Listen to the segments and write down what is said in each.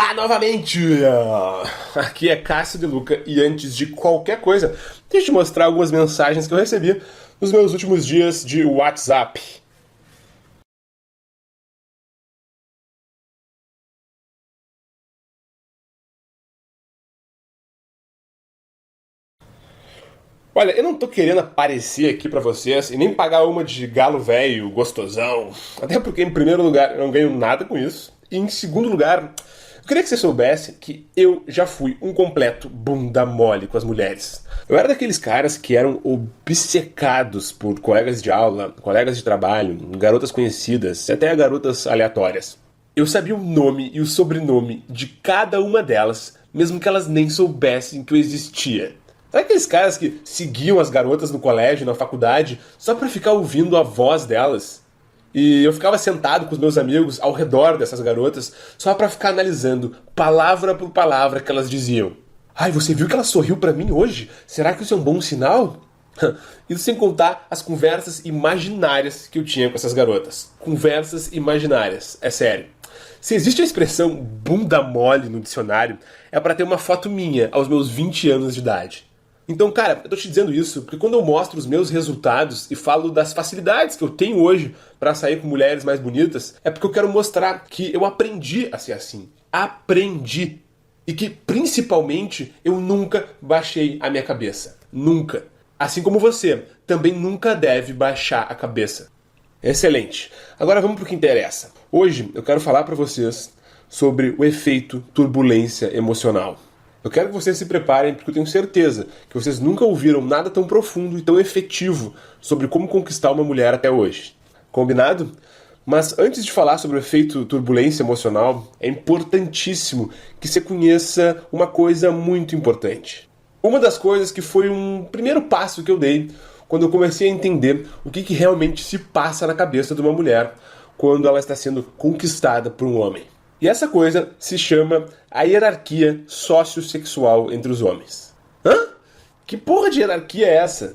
Olá novamente! Aqui é Cássio De Luca e antes de qualquer coisa, deixa eu te mostrar algumas mensagens que eu recebi nos meus últimos dias de WhatsApp. Olha, eu não tô querendo aparecer aqui pra vocês e nem pagar uma de galo velho, gostosão. Até porque, em primeiro lugar, eu não ganho nada com isso. E em segundo lugar, eu queria que você soubesse que eu já fui um completo bunda mole com as mulheres. Eu era daqueles caras que eram obcecados por colegas de aula, colegas de trabalho, garotas conhecidas, até garotas aleatórias. Eu sabia o nome e o sobrenome de cada uma delas, mesmo que elas nem soubessem que eu existia. Sabe aqueles caras que seguiam as garotas no colégio, na faculdade, só pra ficar ouvindo a voz delas? E eu ficava sentado com os meus amigos ao redor dessas garotas, só pra ficar analisando, palavra por palavra, que elas diziam. Ai, você viu que ela sorriu pra mim hoje? Será que isso é um bom sinal? Isso sem contar as conversas imaginárias que eu tinha com essas garotas. Conversas imaginárias, é sério. Se existe a expressão bunda mole no dicionário, é pra ter uma foto minha aos meus 20 anos de idade. Então, cara, eu tô te dizendo isso porque quando eu mostro os meus resultados e falo das facilidades que eu tenho hoje pra sair com mulheres mais bonitas, é porque eu quero mostrar que eu aprendi a ser assim. Aprendi. E que, principalmente, eu nunca baixei a minha cabeça. Nunca. Assim como você, também nunca deve baixar a cabeça. Excelente. Agora vamos pro que interessa. Hoje eu quero falar pra vocês sobre o efeito turbulência emocional. Eu quero que vocês se preparem, porque eu tenho certeza que vocês nunca ouviram nada tão profundo e tão efetivo sobre como conquistar uma mulher até hoje. Combinado? Mas antes de falar sobre o efeito turbulência emocional, é importantíssimo que você conheça uma coisa muito importante. Uma das coisas que foi um primeiro passo que eu dei quando eu comecei a entender o que realmente se passa na cabeça de uma mulher quando ela está sendo conquistada por um homem. E essa coisa se chama a hierarquia sociossexual entre os homens. Hã? Que porra de hierarquia é essa?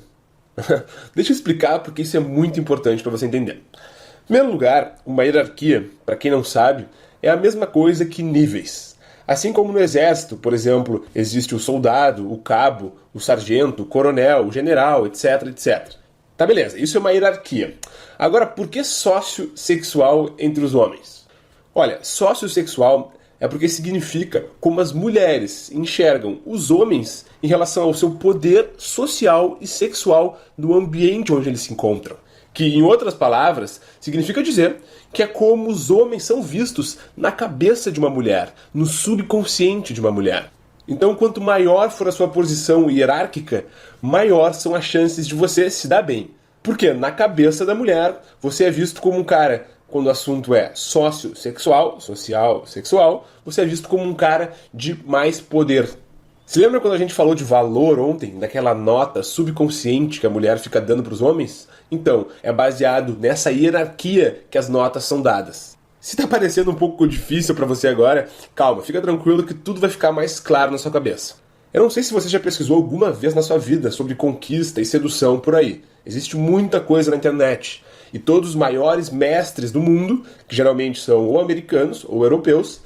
Deixa eu explicar porque isso é muito importante para você entender. Em primeiro lugar, uma hierarquia, para quem não sabe, é a mesma coisa que níveis. Assim como no exército, por exemplo, existe o soldado, o cabo, o sargento, o coronel, o general, etc, etc. Tá, beleza, isso é uma hierarquia. Agora, por que sociossexual entre os homens? Olha, sociossexual é porque significa como as mulheres enxergam os homens em relação ao seu poder social e sexual no ambiente onde eles se encontram. Que, em outras palavras, significa dizer que é como os homens são vistos na cabeça de uma mulher, no subconsciente de uma mulher. Então, quanto maior for a sua posição hierárquica, maior são as chances de você se dar bem. Porque na cabeça da mulher, você é visto como um cara, quando o assunto é sociossexual, social, sexual, você é visto como um cara de mais poder. Se lembra quando a gente falou de valor ontem, daquela nota subconsciente que a mulher fica dando para os homens? Então, é baseado nessa hierarquia que as notas são dadas. Se tá parecendo um pouco difícil para você agora, calma, fica tranquilo que tudo vai ficar mais claro na sua cabeça. Eu não sei se você já pesquisou alguma vez na sua vida sobre conquista e sedução por aí. Existe muita coisa na internet. E todos os maiores mestres do mundo, que geralmente são ou americanos ou europeus,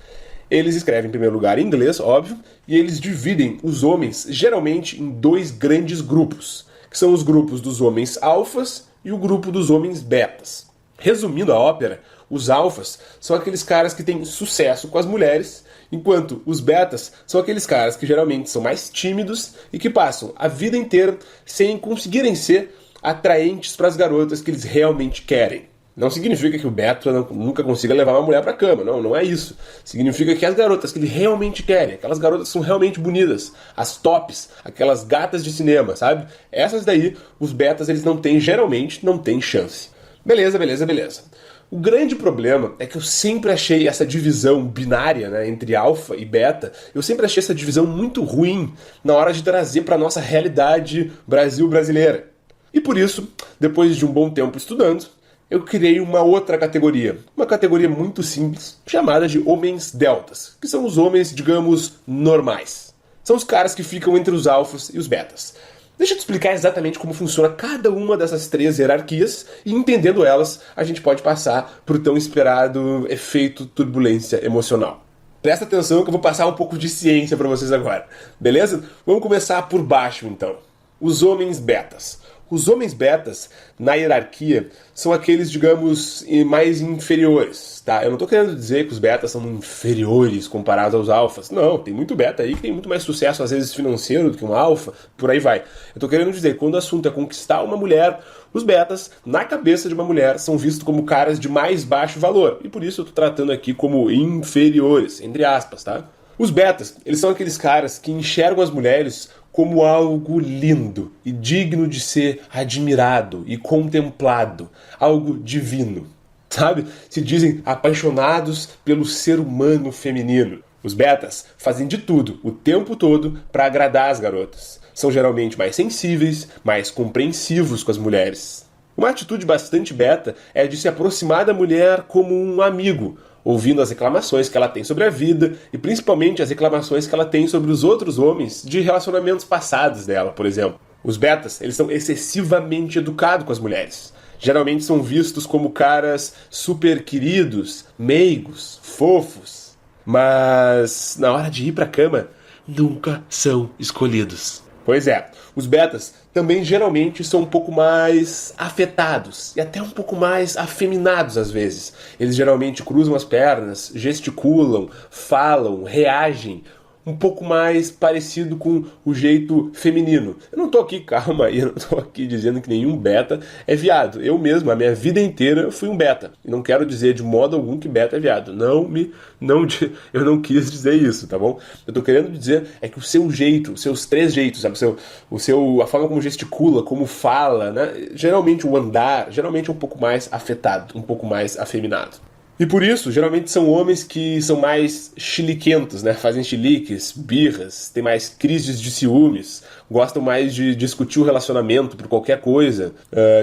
eles escrevem em primeiro lugar em inglês, óbvio, e eles dividem os homens geralmente em dois grandes grupos, que são os grupos dos homens alfas e o grupo dos homens betas. Resumindo a ópera, os alfas são aqueles caras que têm sucesso com as mulheres, enquanto os betas são aqueles caras que geralmente são mais tímidos e que passam a vida inteira sem conseguirem ser atraentes para as garotas que eles realmente querem. Não significa que o beta nunca consiga levar uma mulher para a cama, não é isso. Significa que as garotas que ele realmente querem, aquelas garotas que são realmente bonitas, as tops, aquelas gatas de cinema, sabe? Essas daí, os betas eles geralmente não têm chance. Beleza. O grande problema é que eu sempre achei essa divisão binária, né, entre alfa e beta, eu sempre achei essa divisão muito ruim na hora de trazer para nossa realidade brasileira. E por isso, depois de um bom tempo estudando, eu criei uma outra categoria. Uma categoria muito simples, chamada de homens deltas, que são os homens, digamos, normais. São os caras que ficam entre os alfas e os betas. Deixa eu te explicar exatamente como funciona cada uma dessas três hierarquias e, entendendo elas, a gente pode passar para o tão esperado efeito turbulência emocional. Presta atenção que eu vou passar um pouco de ciência pra vocês agora, beleza? Vamos começar por baixo então. Os homens betas. Os homens betas, na hierarquia, são aqueles, digamos, mais inferiores, tá? Eu não tô querendo dizer que os betas são inferiores comparados aos alfas. Não, tem muito beta aí que tem muito mais sucesso, às vezes financeiro, do que um alfa, por aí vai. Eu tô querendo dizer que quando o assunto é conquistar uma mulher, os betas, na cabeça de uma mulher, são vistos como caras de mais baixo valor. E por isso eu tô tratando aqui como inferiores, entre aspas, tá? Os betas, eles são aqueles caras que enxergam as mulheres como algo lindo e digno de ser admirado e contemplado, algo divino, sabe? Se dizem apaixonados pelo ser humano feminino. Os betas fazem de tudo, o tempo todo, para agradar as garotas. São geralmente mais sensíveis, mais compreensivos com as mulheres. Uma atitude bastante beta é de se aproximar da mulher como um amigo, ouvindo as reclamações que ela tem sobre a vida e principalmente as reclamações que ela tem sobre os outros homens de relacionamentos passados dela, por exemplo. Os betas, eles são excessivamente educados com as mulheres. Geralmente são vistos como caras super queridos, meigos, fofos. Mas na hora de ir pra cama, nunca são escolhidos. Pois é, os betas também geralmente são um pouco mais afetados e até um pouco mais afeminados às vezes. Eles geralmente cruzam as pernas, gesticulam, falam, reagem, um pouco mais parecido com o jeito feminino. Eu não tô aqui, calma aí, eu não tô aqui dizendo que nenhum beta é viado. Eu mesmo, a minha vida inteira, fui um beta. E não quero dizer de modo algum que beta é viado. Eu não quis dizer isso, tá bom? Eu tô querendo dizer é que o seu jeito, os seus três jeitos, sabe? A forma como gesticula, como fala, né? Geralmente o andar, geralmente é um pouco mais afetado, um pouco mais afeminado. E por isso, geralmente são homens que são mais chiliquentos, né? Fazem chiliques, birras, têm mais crises de ciúmes, gostam mais de discutir o relacionamento por qualquer coisa,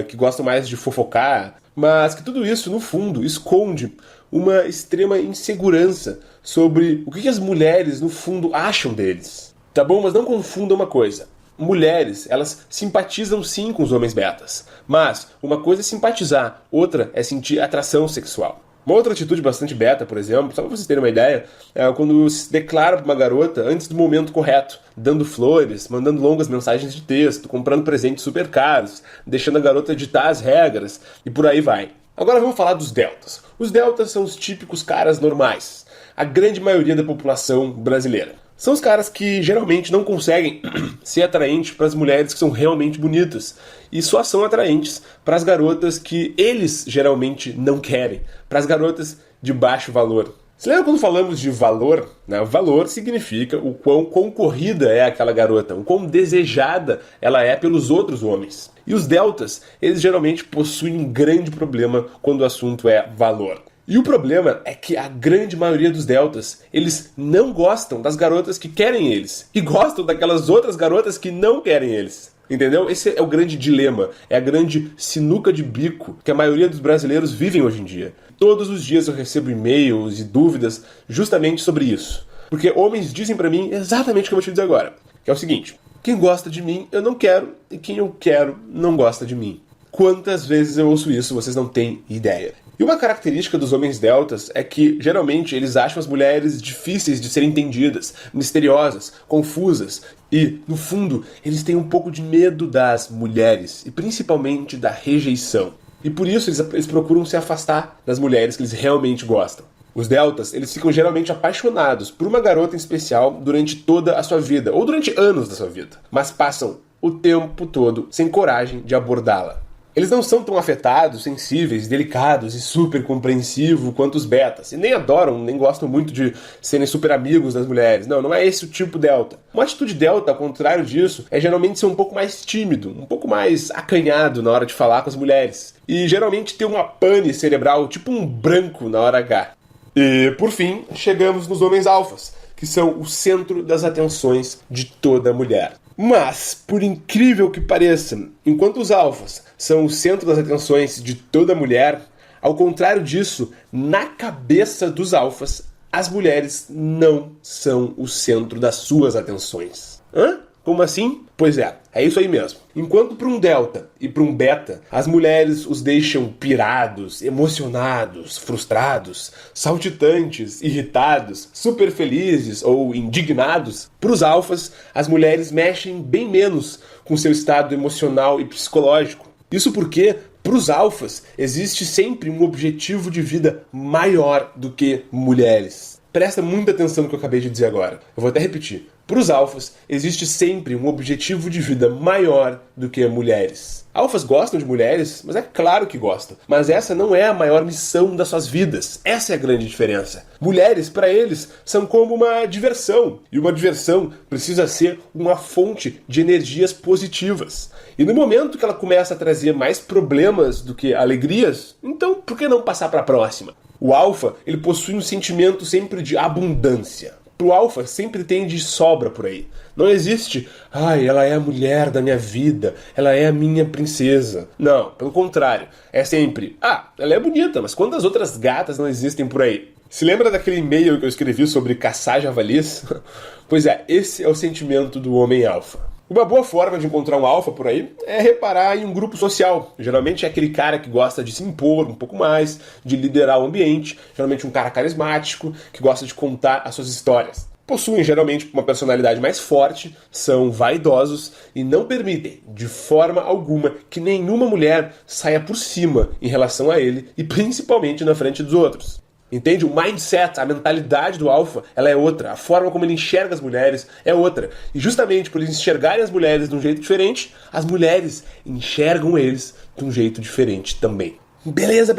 que gostam mais de fofocar, mas que tudo isso, no fundo, esconde uma extrema insegurança sobre o que as mulheres, no fundo, acham deles. Tá bom? Mas não confunda uma coisa. Mulheres, elas simpatizam sim com os homens betas, mas uma coisa é simpatizar, outra é sentir atração sexual. Uma outra atitude bastante beta, por exemplo, só pra vocês terem uma ideia, é quando se declara pra uma garota antes do momento correto, dando flores, mandando longas mensagens de texto, comprando presentes super caros, deixando a garota ditar as regras, e por aí vai. Agora vamos falar dos deltas. Os deltas são os típicos caras normais, a grande maioria da população brasileira. São os caras que geralmente não conseguem ser atraentes para as mulheres que são realmente bonitas e só são atraentes para as garotas que eles geralmente não querem, para as garotas de baixo valor. Você lembra quando falamos de valor? Né? Valor significa o quão concorrida é aquela garota, o quão desejada ela é pelos outros homens. E os deltas, eles geralmente possuem um grande problema quando o assunto é valor. E o problema é que a grande maioria dos deltas, eles não gostam das garotas que querem eles. E gostam daquelas outras garotas que não querem eles. Entendeu? Esse é o grande dilema. É a grande sinuca de bico que a maioria dos brasileiros vivem hoje em dia. Todos os dias eu recebo e-mails e dúvidas justamente sobre isso. Porque homens dizem pra mim exatamente o que eu vou te dizer agora. Que é o seguinte. Quem gosta de mim, eu não quero. E quem eu quero, não gosta de mim. Quantas vezes eu ouço isso, vocês não têm ideia. E uma característica dos homens deltas é que, geralmente, eles acham as mulheres difíceis de serem entendidas, misteriosas, confusas e, no fundo, eles têm um pouco de medo das mulheres e, principalmente, da rejeição. E por isso eles procuram se afastar das mulheres que eles realmente gostam. Os deltas, eles ficam geralmente apaixonados por uma garota em especial durante toda a sua vida, ou durante anos da sua vida, mas passam o tempo todo sem coragem de abordá-la. Eles não são tão afetados, sensíveis, delicados e super compreensivos quanto os betas. E nem adoram, nem gostam muito de serem super amigos das mulheres. Não é esse o tipo delta. Uma atitude delta, ao contrário disso, é geralmente ser um pouco mais tímido, um pouco mais acanhado na hora de falar com as mulheres. E geralmente ter uma pane cerebral, tipo um branco na hora H. E, por fim, chegamos nos homens alfas, que são o centro das atenções de toda mulher. Mas, por incrível que pareça, enquanto os alfas são o centro das atenções de toda mulher, ao contrário disso, na cabeça dos alfas, as mulheres não são o centro das suas atenções. Hã? Como assim? Pois é isso aí mesmo. Enquanto para um delta e para um beta, as mulheres os deixam pirados, emocionados, frustrados, saltitantes, irritados, super felizes ou indignados, para os alfas, as mulheres mexem bem menos com seu estado emocional e psicológico. Isso porque, para os alfas, existe sempre um objetivo de vida maior do que mulheres. Presta muita atenção no que eu acabei de dizer agora. Eu vou até repetir. Para os alfas, existe sempre um objetivo de vida maior do que mulheres. Alfas gostam de mulheres, mas é claro que gostam. Mas essa não é a maior missão das suas vidas. Essa é a grande diferença. Mulheres, para eles, são como uma diversão. E uma diversão precisa ser uma fonte de energias positivas. E no momento que ela começa a trazer mais problemas do que alegrias, então por que não passar para a próxima? O alfa, ele possui um sentimento sempre de abundância. Pro alfa sempre tem de sobra por aí. Não existe, ela é a mulher da minha vida, ela é a minha princesa. Não, pelo contrário. É sempre, ela é bonita, mas quantas outras gatas não existem por aí? Se lembra daquele e-mail que eu escrevi sobre caçar javalis? Pois é, esse é o sentimento do homem alfa. Uma boa forma de encontrar um alfa por aí é reparar em um grupo social. Geralmente é aquele cara que gosta de se impor um pouco mais, de liderar o ambiente, geralmente um cara carismático, que gosta de contar as suas histórias. Possuem geralmente uma personalidade mais forte, são vaidosos e não permitem, de forma alguma, que nenhuma mulher saia por cima em relação a ele e principalmente na frente dos outros. Entende? O mindset, a mentalidade do alfa, ela é outra. A forma como ele enxerga as mulheres é outra. E justamente por eles enxergarem as mulheres de um jeito diferente, as mulheres enxergam eles de um jeito diferente também. Beleza.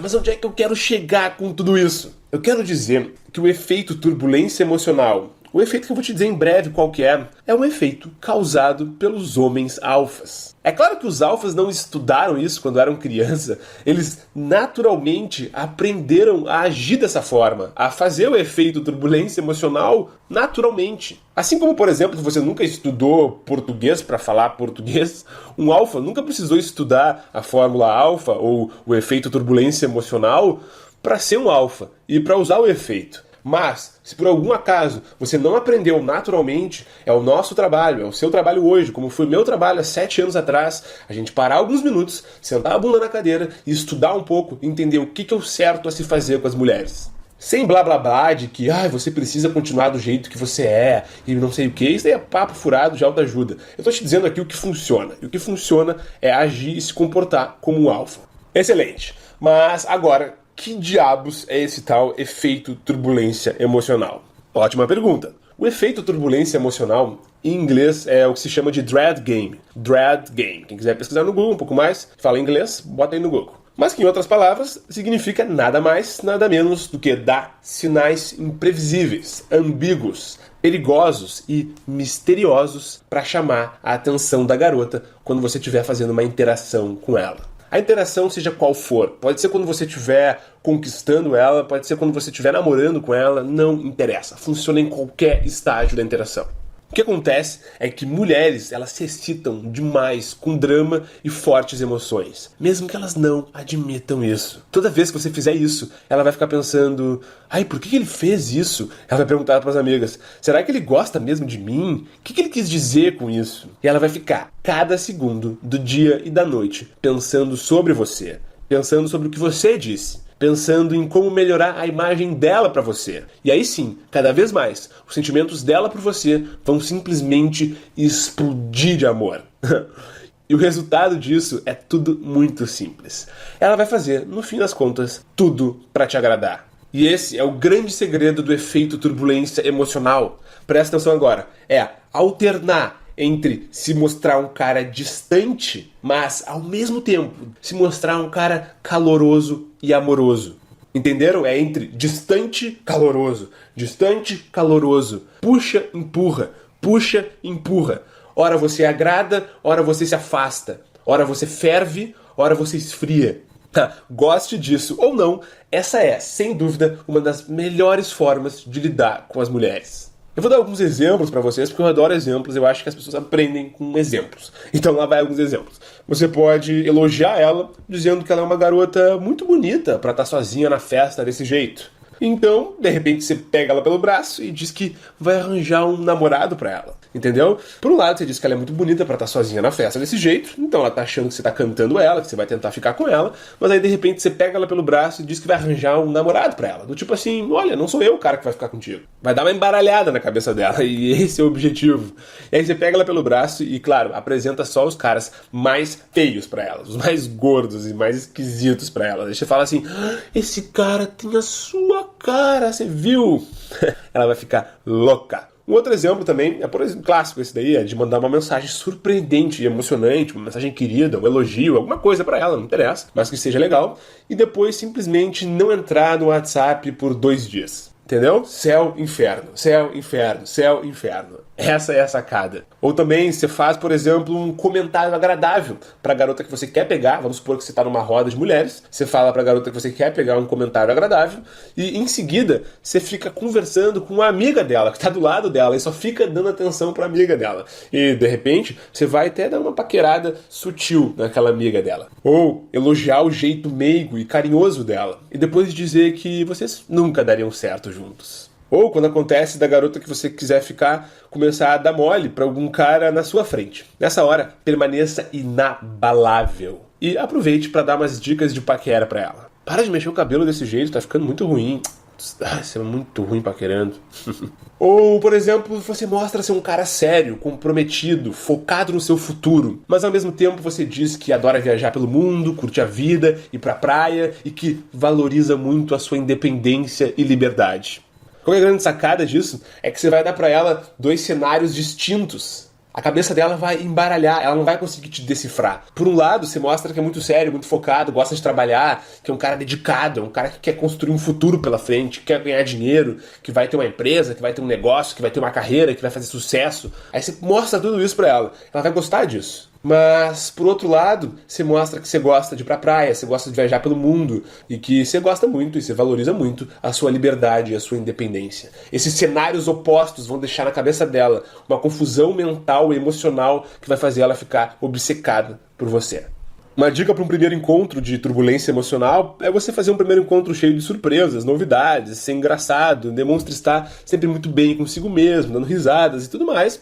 Mas onde é que eu quero chegar com tudo isso? Eu quero dizer que o efeito turbulência emocional, o efeito que eu vou te dizer em breve qual que é um efeito causado pelos homens alfas. É claro que os alfas não estudaram isso quando eram criança, eles naturalmente aprenderam a agir dessa forma, a fazer o efeito turbulência emocional naturalmente. Assim como, por exemplo, você nunca estudou português para falar português, um alfa nunca precisou estudar a fórmula alfa ou o efeito turbulência emocional para ser um alfa e para usar o efeito. Mas, se por algum acaso você não aprendeu naturalmente, é o nosso trabalho, é o seu trabalho hoje, como foi meu trabalho há 7 anos atrás, a gente parar alguns minutos, sentar a bunda na cadeira e estudar um pouco, entender o que é o certo a se fazer com as mulheres. Sem blá blá blá de que você precisa continuar do jeito que você é e não sei o que, isso aí é papo furado de autoajuda. Eu tô te dizendo aqui o que funciona. E o que funciona é agir e se comportar como um alfa. Excelente. Mas agora, que diabos é esse tal efeito turbulência emocional? Ótima pergunta. O efeito turbulência emocional, em inglês, é o que se chama de dread game. Dread game. Quem quiser pesquisar no Google um pouco mais, fala inglês, bota aí no Google. Mas que, em outras palavras, significa nada mais, nada menos do que dar sinais imprevisíveis, ambíguos, perigosos e misteriosos para chamar a atenção da garota quando você estiver fazendo uma interação com ela. A interação, seja qual for, pode ser quando você estiver conquistando ela, pode ser quando você estiver namorando com ela, não interessa. Funciona em qualquer estágio da interação. O que acontece é que mulheres, elas se excitam demais com drama e fortes emoções, mesmo que elas não admitam isso. Toda vez que você fizer isso, ela vai ficar pensando, por que ele fez isso? Ela vai perguntar para as amigas, será que ele gosta mesmo de mim? O que ele quis dizer com isso? E ela vai ficar cada segundo do dia e da noite pensando sobre você, pensando sobre o que você disse, pensando em como melhorar a imagem dela para você. E aí sim, cada vez mais, os sentimentos dela por você vão simplesmente explodir de amor. E o resultado disso é tudo muito simples. Ela vai fazer, no fim das contas, tudo para te agradar. E esse é o grande segredo do efeito turbulência emocional. Presta atenção agora. É alternar entre se mostrar um cara distante, mas ao mesmo tempo se mostrar um cara caloroso e amoroso. Entenderam? É entre distante, caloroso. Distante, caloroso. Puxa, empurra. Puxa, empurra. Ora você agrada, ora você se afasta. Ora você ferve, ora você esfria. Goste disso ou não, essa é, sem dúvida, uma das melhores formas de lidar com as mulheres. Eu vou dar alguns exemplos para vocês, porque eu adoro exemplos, eu acho que as pessoas aprendem com exemplos. Então lá vai alguns exemplos. Você pode elogiar ela, dizendo que ela é uma garota muito bonita para estar sozinha na festa desse jeito. Então, de repente, você pega ela pelo braço e diz que vai arranjar um namorado pra ela. Entendeu? Por um lado, você diz que ela é muito bonita pra estar sozinha na festa desse jeito, então ela tá achando que você tá cantando ela, que você vai tentar ficar com ela, mas aí de repente você pega ela pelo braço e diz que vai arranjar um namorado pra ela. Do tipo assim, olha, não sou eu o cara que vai ficar contigo. Vai dar uma embaralhada na cabeça dela, e esse é o objetivo. E aí você pega ela pelo braço e, claro, apresenta só os caras mais feios pra ela, os mais gordos e mais esquisitos pra ela. Aí você fala assim, esse cara tem a sua cara, você viu? Ela vai ficar louca. Um outro exemplo também, por exemplo, clássico esse daí, é de mandar uma mensagem surpreendente e emocionante, uma mensagem querida, um elogio, alguma coisa pra ela, não interessa, mas que seja legal, e depois simplesmente não entrar no WhatsApp por 2 dias. Entendeu? Céu, inferno, céu, inferno, céu, inferno. Essa é a sacada. Ou também você faz, por exemplo, um comentário agradável pra garota que você quer pegar. Vamos supor que você tá numa roda de mulheres. Você fala pra garota que você quer pegar um comentário agradável. E em seguida, você fica conversando com uma amiga dela, que tá do lado dela. E só fica dando atenção pra amiga dela. E, de repente, você vai até dar uma paquerada sutil naquela amiga dela. Ou elogiar o jeito meigo e carinhoso dela. E depois dizer que vocês nunca dariam certo juntos. Ou quando acontece da garota que você quiser ficar, começar a dar mole pra algum cara na sua frente. Nessa hora, permaneça inabalável. E aproveite pra dar umas dicas de paquera pra ela. Para de mexer o cabelo desse jeito, tá ficando muito ruim. Você é muito ruim paquerando. Ou, por exemplo, você mostra ser um cara sério, comprometido, focado no seu futuro, mas ao mesmo tempo você diz que adora viajar pelo mundo, curte a vida, ir pra praia e que valoriza muito a sua independência e liberdade. Qual é a grande sacada disso? É que você vai dar pra ela 2 cenários distintos. A cabeça dela vai embaralhar, ela não vai conseguir te decifrar. Por um lado, você mostra que é muito sério, muito focado, gosta de trabalhar, que é um cara dedicado, é um cara que quer construir um futuro pela frente, que quer ganhar dinheiro, que vai ter uma empresa, que vai ter um negócio, que vai ter uma carreira, que vai fazer sucesso. Aí você mostra tudo isso pra ela. Ela vai gostar disso. Mas, por outro lado, você mostra que você gosta de ir pra praia, você gosta de viajar pelo mundo e que você gosta muito e você valoriza muito a sua liberdade e a sua independência. Esses cenários opostos vão deixar na cabeça dela uma confusão mental e emocional que vai fazer ela ficar obcecada por você. Uma dica para um primeiro encontro de turbulência emocional é você fazer um primeiro encontro cheio de surpresas, novidades, ser engraçado, demonstre estar sempre muito bem consigo mesmo, dando risadas e tudo mais.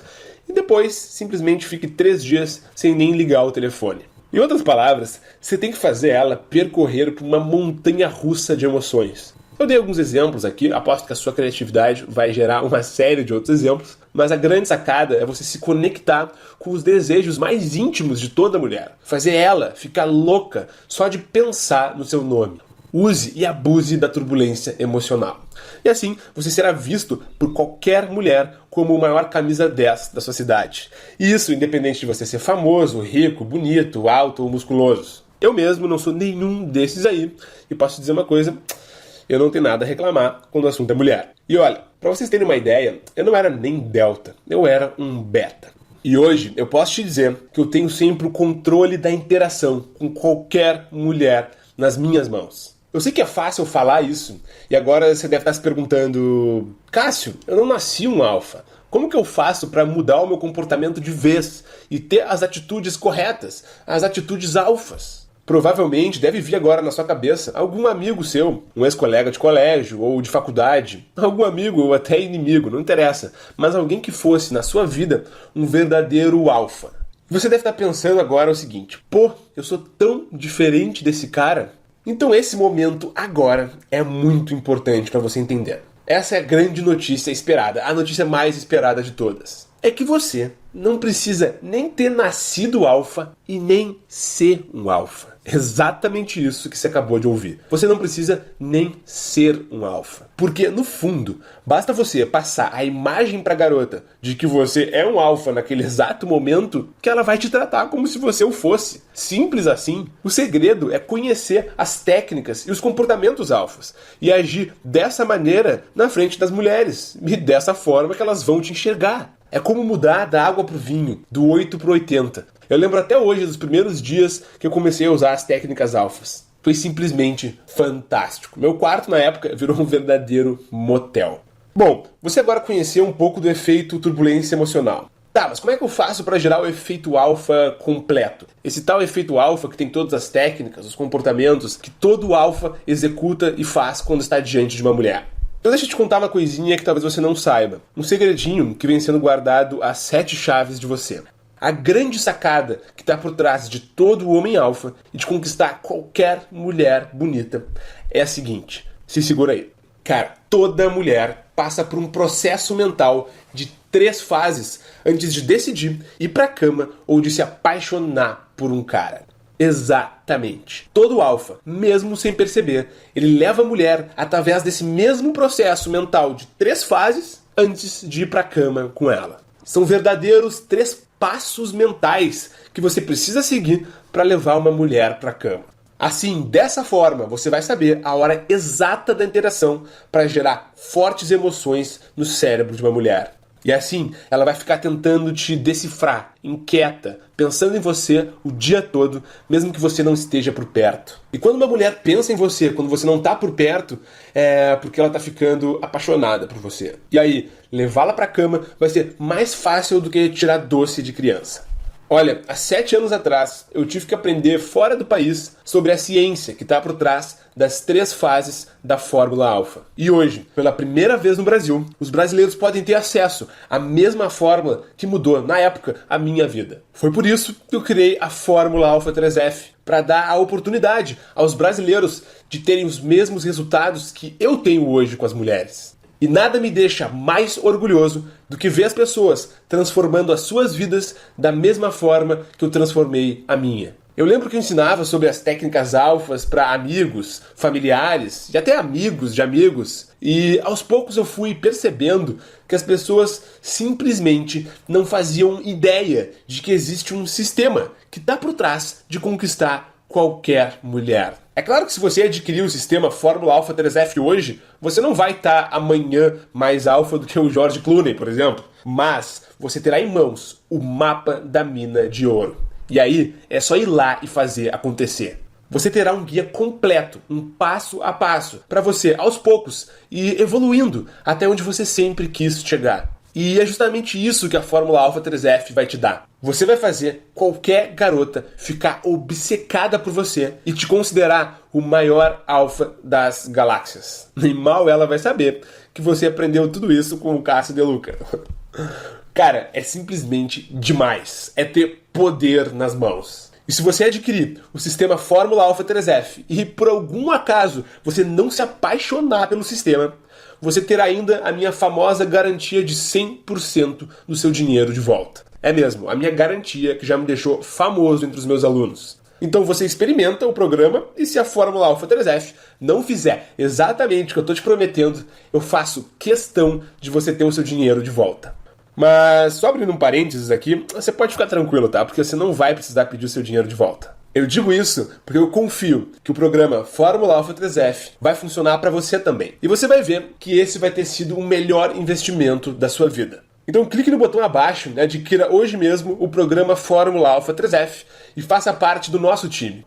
E depois, simplesmente fique 3 dias sem nem ligar o telefone. Em outras palavras, você tem que fazer ela percorrer por uma montanha russa de emoções. Eu dei alguns exemplos aqui, aposto que a sua criatividade vai gerar uma série de outros exemplos, mas a grande sacada é você se conectar com os desejos mais íntimos de toda mulher. Fazer ela ficar louca só de pensar no seu nome. Use e abuse da turbulência emocional. E assim, você será visto por qualquer mulher como o maior camisa 10 da sua cidade. E isso independente de você ser famoso, rico, bonito, alto ou musculoso. Eu mesmo não sou nenhum desses aí. E posso dizer uma coisa, eu não tenho nada a reclamar quando o assunto é mulher. E olha, pra vocês terem uma ideia, eu não era nem delta, eu era um beta. E hoje eu posso te dizer que eu tenho sempre o controle da interação com qualquer mulher nas minhas mãos. Eu sei que é fácil falar isso, e agora você deve estar se perguntando, Cássio, eu não nasci um alfa. Como que eu faço para mudar o meu comportamento de vez e ter as atitudes corretas, as atitudes alfas? Provavelmente deve vir agora na sua cabeça algum amigo seu, um ex-colega de colégio ou de faculdade, algum amigo ou até inimigo, não interessa, mas alguém que fosse na sua vida um verdadeiro alfa. Você deve estar pensando agora o seguinte, pô, eu sou tão diferente desse cara. Então esse momento agora é muito importante para você entender. Essa é a grande notícia esperada, a notícia mais esperada de todas. É que você não precisa nem ter nascido alfa e nem ser um alfa. Exatamente isso que você acabou de ouvir. Você não precisa nem ser um alfa. Porque, no fundo, basta você passar a imagem pra garota de que você é um alfa naquele exato momento que ela vai te tratar como se você o fosse. Simples assim. O segredo é conhecer as técnicas e os comportamentos alfas e agir dessa maneira na frente das mulheres e dessa forma que elas vão te enxergar. É como mudar da água pro vinho, do 8 pro 80. Eu lembro até hoje dos primeiros dias que eu comecei a usar as técnicas alfas. Foi simplesmente fantástico. Meu quarto, na época, virou um verdadeiro motel. Bom, você agora conheceu um pouco do efeito turbulência emocional. Tá, mas como é que eu faço para gerar o efeito alfa completo? Esse tal efeito alfa que tem todas as técnicas, os comportamentos que todo alfa executa e faz quando está diante de uma mulher. Então deixa eu te contar uma coisinha que talvez você não saiba. Um segredinho que vem sendo guardado às 7 chaves de você. A grande sacada que está por trás de todo homem alfa e de conquistar qualquer mulher bonita é a seguinte. Se segura aí. Cara, toda mulher passa por um processo mental de 3 fases antes de decidir ir pra cama ou de se apaixonar por um cara. Exatamente. Todo alfa, mesmo sem perceber, ele leva a mulher através desse mesmo processo mental de 3 fases antes de ir pra cama com ela. São verdadeiros 3 passos mentais que você precisa seguir para levar uma mulher pra cama. Assim, dessa forma, você vai saber a hora exata da interação para gerar fortes emoções no cérebro de uma mulher. E assim, ela vai ficar tentando te decifrar, inquieta, pensando em você o dia todo, mesmo que você não esteja por perto. E quando uma mulher pensa em você, quando você não está por perto, é porque ela está ficando apaixonada por você. E aí, levá-la para a cama vai ser mais fácil do que tirar doce de criança. Olha, há 7 anos atrás, eu tive que aprender fora do país sobre a ciência que está por trás das 3 fases da Fórmula Alfa. E hoje, pela primeira vez no Brasil, os brasileiros podem ter acesso à mesma fórmula que mudou, na época, a minha vida. Foi por isso que eu criei a Fórmula Alfa 3F, para dar a oportunidade aos brasileiros de terem os mesmos resultados que eu tenho hoje com as mulheres. E nada me deixa mais orgulhoso do que ver as pessoas transformando as suas vidas da mesma forma que eu transformei a minha. Eu lembro que eu ensinava sobre as técnicas alfas para amigos, familiares e até amigos de amigos. E aos poucos eu fui percebendo que as pessoas simplesmente não faziam ideia de que existe um sistema que está por trás de conquistar qualquer mulher. É claro que se você adquirir o sistema Fórmula Alfa 3F hoje, você não vai estar amanhã mais alfa do que o George Clooney, por exemplo. Mas você terá em mãos o mapa da mina de ouro. E aí é só ir lá e fazer acontecer. Você terá um guia completo, um passo a passo, para você, aos poucos, ir evoluindo até onde você sempre quis chegar. E é justamente isso que a Fórmula Alfa 3F vai te dar. Você vai fazer qualquer garota ficar obcecada por você e te considerar o maior alfa das galáxias. Nem mal ela vai saber que você aprendeu tudo isso com o Cássio De Luca. Cara, é simplesmente demais. É ter poder nas mãos. E se você adquirir o sistema Fórmula Alfa 3F e por algum acaso você não se apaixonar pelo sistema, você terá ainda a minha famosa garantia de 100% do seu dinheiro de volta. É mesmo, a minha garantia que já me deixou famoso entre os meus alunos. Então você experimenta o programa e se a Fórmula Alfa 3F não fizer exatamente o que eu estou te prometendo, eu faço questão de você ter o seu dinheiro de volta. Mas só abrindo um parênteses aqui, você pode ficar tranquilo, tá? Porque você não vai precisar pedir o seu dinheiro de volta. Eu digo isso porque eu confio que o programa Fórmula Alfa 3F vai funcionar para você também. E você vai ver que esse vai ter sido o melhor investimento da sua vida. Então clique no botão abaixo e adquira hoje mesmo o programa Fórmula Alfa 3F e faça parte do nosso time.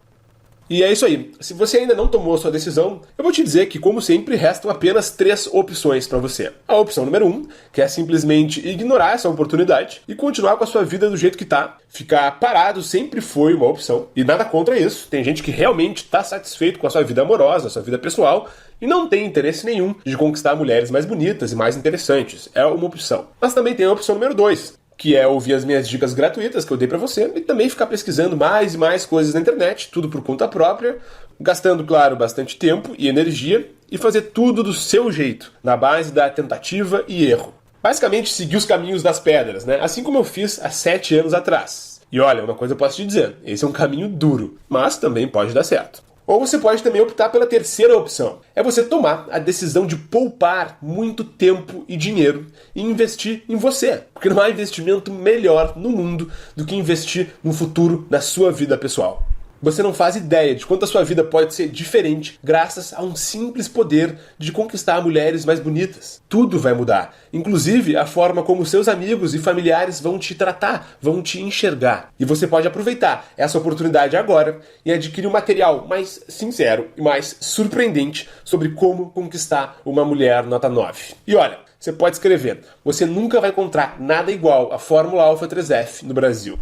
E é isso aí. Se você ainda não tomou sua decisão, eu vou te dizer que, como sempre, restam apenas 3 opções para você. A opção número 1, que é simplesmente ignorar essa oportunidade e continuar com a sua vida do jeito que tá. Ficar parado sempre foi uma opção. E nada contra isso. Tem gente que realmente está satisfeito com a sua vida amorosa, a sua vida pessoal, e não tem interesse nenhum de conquistar mulheres mais bonitas e mais interessantes. É uma opção. Mas também tem a opção número 2, que é ouvir as minhas dicas gratuitas que eu dei pra você e também ficar pesquisando mais e mais coisas na internet, tudo por conta própria, gastando, claro, bastante tempo e energia e fazer tudo do seu jeito, na base da tentativa e erro. Basicamente, seguir os caminhos das pedras, né? Assim como eu fiz há 7 anos atrás. E olha, uma coisa eu posso te dizer, esse é um caminho duro, mas também pode dar certo. Ou você pode também optar pela terceira opção. É você tomar a decisão de poupar muito tempo e dinheiro e investir em você. Porque não há investimento melhor no mundo do que investir no futuro da sua vida pessoal. Você não faz ideia de quanto a sua vida pode ser diferente graças a um simples poder de conquistar mulheres mais bonitas. Tudo vai mudar, inclusive a forma como seus amigos e familiares vão te tratar, vão te enxergar. E você pode aproveitar essa oportunidade agora e adquirir um material mais sincero e mais surpreendente sobre como conquistar uma mulher nota 9. E olha, você pode escrever: você nunca vai encontrar nada igual à Fórmula Alpha 3F no Brasil.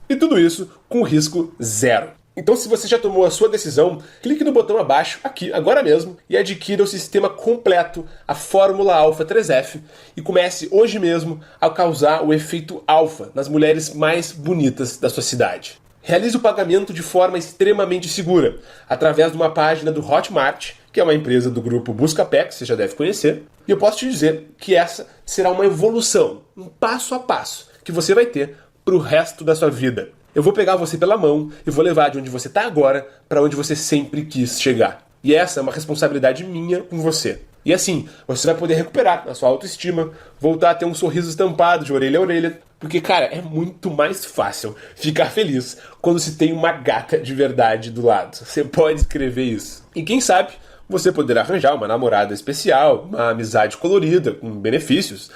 E tudo isso com risco zero. Então, se você já tomou a sua decisão, clique no botão abaixo, aqui, agora mesmo, e adquira o sistema completo, a Fórmula Alpha 3F, e comece hoje mesmo a causar o efeito alfa nas mulheres mais bonitas da sua cidade. Realize o pagamento de forma extremamente segura, através de uma página do Hotmart, que é uma empresa do grupo Buscapé, que você já deve conhecer, e eu posso te dizer que essa será uma evolução, um passo a passo, que você vai ter para o resto da sua vida. Eu vou pegar você pela mão e vou levar de onde você está agora para onde você sempre quis chegar. E essa é uma responsabilidade minha com você. E assim, você vai poder recuperar a sua autoestima, voltar a ter um sorriso estampado de orelha a orelha, porque, cara, é muito mais fácil ficar feliz quando se tem uma gata de verdade do lado. Você pode escrever isso. E quem sabe você poderá arranjar uma namorada especial, uma amizade colorida, com benefícios.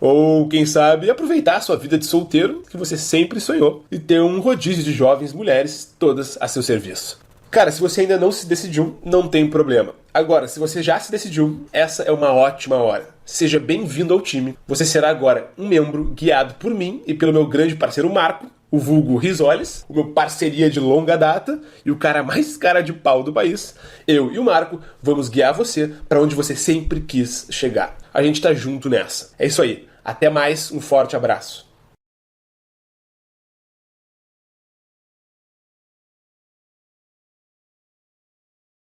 Ou, quem sabe, aproveitar a sua vida de solteiro, que você sempre sonhou, e ter um rodízio de jovens mulheres, todas a seu serviço. Cara, se você ainda não se decidiu, não tem problema. Agora, se você já se decidiu, essa é uma ótima hora. Seja bem-vindo ao time. Você será agora um membro guiado por mim e pelo meu grande parceiro Marco, o vulgo Risoles, o meu parceria de longa data e o cara mais cara de pau do país. Eu e o Marco vamos guiar você para onde você sempre quis chegar. A gente tá junto nessa. É isso aí. Até mais, um forte abraço.